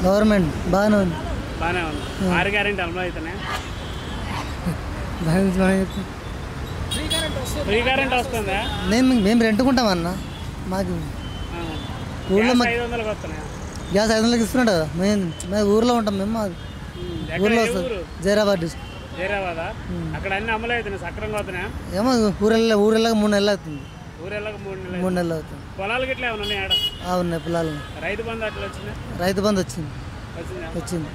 Government బాగానే ఉంది. బాగానే ఉంది. 6 గ్యారెంటీ అమలు అవుతున్నాయి. దాని గురించి మనం చెప్తే ఫ్రీ కరెంట్ వస్తుందా? మేము రెంట్కుంటాం అన్న. మాకు ఊళ్ళో 500కి వస్తున్నాయా? గ్యాస్ 500కి ఇస్తున్నాడు కదా. మేము ఊర్లో ఉంటాం. మేము ఊర్లో వస్తుంది. జైరాబాద్ డిస్ట్రిక్ట్. జైరాబాదా? అక్కడ అన్ని అమలు అవుతున్నాయి, సక్రంగా అవుతున్నాయా? ఏమో ఊరెళ్ళగా 3 నెలలు అవుతుంది. ఊరెళ్ళక 3 నెలలు అవుతుంది. పొలాలు గిట్లా ఏమైనా ఉన్నాయా? ఉన్నాయి పొలాలు. రైతు బంధు అట్లా వచ్చిందా? రైతు బంధు వచ్చింది.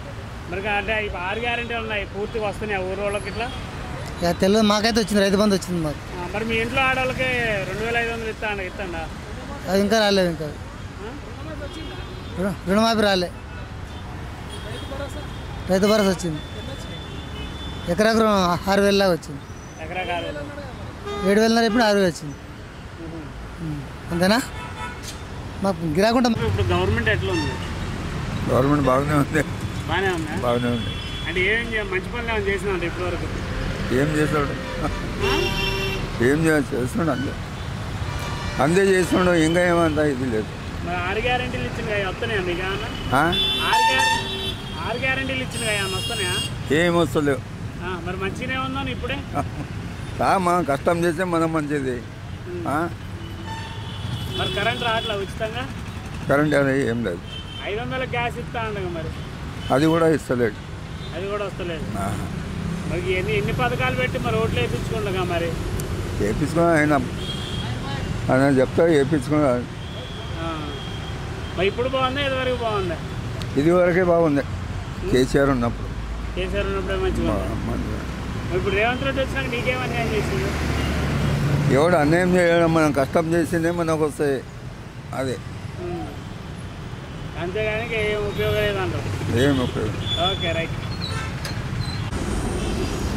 మరి అంటే 6 గ్యారెంటీ ఉన్నాయి, పూర్తిగా వస్తున్నాయి ఊరు వాళ్ళకి ఇట్లా? తెలియదు, మాకైతే వచ్చింది. రైతు బంధు వచ్చింది మాకు. మరి మీ ఇంట్లో ఆడవాళ్ళకి 2500 ఇస్తాండా? అది ఇంకా రాలేదు. ఇంకా రుణమాఫీ రాలే. రైతు భరోసా వచ్చింది. ఎకరాకు 6,000 లాగా వచ్చింది. ఎకరాకు 6,000. 7,500 ఇప్పుడు 6,000 వచ్చింది. అంతేనా? మాకు గిరాకుంటా. ఇప్పుడు గవర్నమెంట్ ఎట్లా ఉంది? గవర్నమెంట్ బాగానే ఉంది. బాగానే ఉంది. అంటే ఏం మంచి పనులు ఏమైనా చేసినా అంటే ఇప్పటి వరకు? ఏం చేస్తాడు? చేస్తున్నాడు అందే చేస్తున్నాడు. ఇంకా ఏమంతా ఇది లేదు. మరి 6 గ్యారెంటీలు ఇచ్చింది వస్తున్నాయా మీకు? 6 గ్యారెంటీలు ఇచ్చింది ఏమన్నా వస్తున్నాయా? ఏం వస్తలేవు. మరి మంచిగానే ఉందా ఇప్పుడే? మనం కష్టం చేస్తే మనం మంచిది. మరి కరెంట్ రావట్లా ఉచితంగా? కరెంట్ అనేది ఏం లేదు. 500 గ్యాస్ ఇస్తా ఉండగా మరి అది కూడా ఇస్తలేడు. అది కూడా వస్తలేదు. మరి ఎన్ని పథకాలు పెట్టి మరి ఓట్లు వేయించుకుండగా మరి వేయించుకున్నా ఆయన చెప్తా వేయించుకున్నా. మరి ఇప్పుడు బాగుందా? ఇదివరకు బాగుందా? ఇదివరకే బాగుంది. కేసీఆర్ ఉన్నప్పుడు. కేసీఆర్ ఉన్నప్పుడే మంచిగా. ఇప్పుడు రేవంత్ రెడ్డి వచ్చినాక నీకేం అన్యాయం చేసింది? ఎవడు అన్యాయం చేయడం, మనం కష్టం చేసిందే మనకు వస్తాయి. అదే అంతేగాని ఏం ఉపయోగం లేదంటారు. ఏం ఉపయోగం. Okay, right.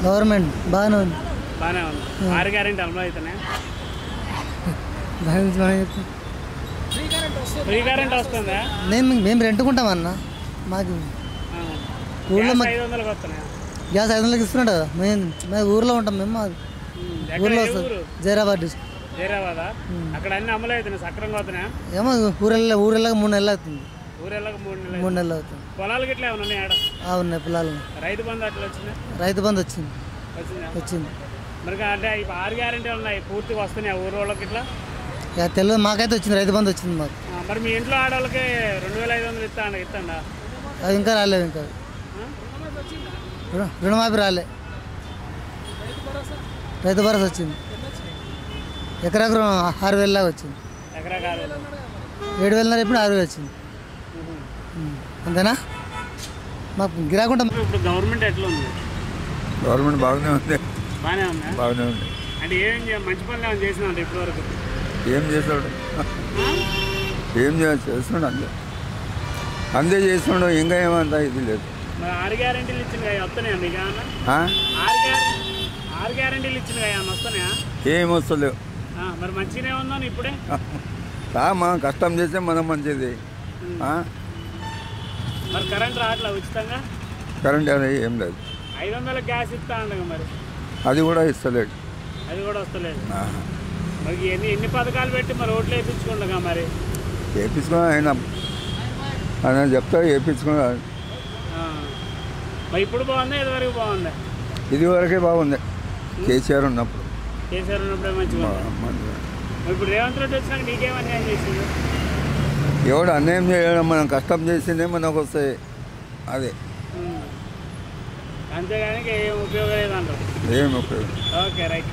గవర్నమెంట్ బాగానే ఉంది. బాగానే ఉంది. 6 గ్యారెంటీ అమలు అవుతున్నాయి. దాని గురించి మనం చెప్తే ఫ్రీ కరెంట్ వస్తుందా? మేము రెంట్కుంటాం అన్న. మాకు ఊళ్ళో 500కి వస్తున్నాయా? గ్యాస్ 500కి ఇస్తున్నాడు కదా. మేము ఊర్లో ఉంటాం. మేము ఊర్లో వస్తుంది. జైరాబాద్ డిస్ట్రిక్ట్. జైరాబాదా? అక్కడ అన్ని అమలు అవుతున్నాయి, సక్రంగా అవుతున్నాయా? ఏమో ఊరెళ్ళగా 3 నెలలు అవుతుంది. ఊరెళ్ళక 3 నెలలు అవుతుంది. పొలాలు గిట్లా ఏమైనా ఉన్నాయా? ఉన్నాయి పొలాలు. రైతు బంధు అట్లా వచ్చిందా? రైతు బంధు వచ్చింది. మరి అంటే 6 గ్యారెంటీ ఉన్నాయి, పూర్తిగా వస్తున్నాయి ఊరు వాళ్ళకి ఇట్లా? తెలియదు, మాకైతే వచ్చింది. రైతు బంధు వచ్చింది మాకు. మరి మీ ఇంట్లో ఆడవాళ్ళకి 2500 ఇస్తాండా? అది ఇంకా రాలేదు. ఇంకా రుణమాఫీ రాలే. రైతు భరోసా వచ్చింది. ఎకరాకు 6,000 లాగా వచ్చింది. ఎకరాకు 6,000. 7,500 ఇప్పుడు 6,000 వచ్చింది. అంతేనా? మాకు గిరాకుంటా. ఇప్పుడు గవర్నమెంట్ ఎట్లా ఉంది? గవర్నమెంట్ బాగానే ఉంది. బాగానే ఉంది. అంటే ఏం మంచి పనులు ఏమైనా చేసినా అంటే ఇప్పటి వరకు? ఏం చేస్తాడు? చేస్తున్నాడు అందే చేస్తున్నాడు. ఇంకా ఏమంతా ఇది లేదు. మరి 6 గ్యారెంటీలు ఇచ్చింది వస్తున్నాయా మీకు? 6 గ్యారెంటీలు ఇచ్చింది ఏమన్నా వస్తున్నాయా? ఏం వస్తలేవు. మరి మంచిగానే ఉందా ఇప్పుడే? మనం కష్టం చేస్తే మనం మంచిది. మరి కరెంట్ రావట్లా ఉచితంగా? కరెంట్ అనేది ఏం లేదు. 500 గ్యాస్ ఇస్తా ఉండగా మరి అది కూడా ఇస్తలేడు. అది కూడా వస్తలేదు. మరి ఎన్ని పథకాలు పెట్టి మరి ఓట్లు వేయించుకుండగా మరి వేయించుకున్నా. ఆయన చెప్తా వేయించుకున్నా. మరి ఇప్పుడు బాగుందా? ఇదివరకు బాగుందా? ఇదివరకే బాగుంది. కేసీఆర్ ఉన్నప్పుడు. కేసీఆర్ ఉన్నప్పుడే మంచిగా. ఇప్పుడు రేవంత్ రెడ్డి వచ్చినాక నీకేం అన్యాయం చేసింది? ఎవడు అన్యాయం చేయడం, మనం కష్టం చేసిందే మనకు వస్తాయి. అదే అంతేగాని ఏం ఉపయోగం లేదంటారు. ఏం ఉపయోగం. Okay, right.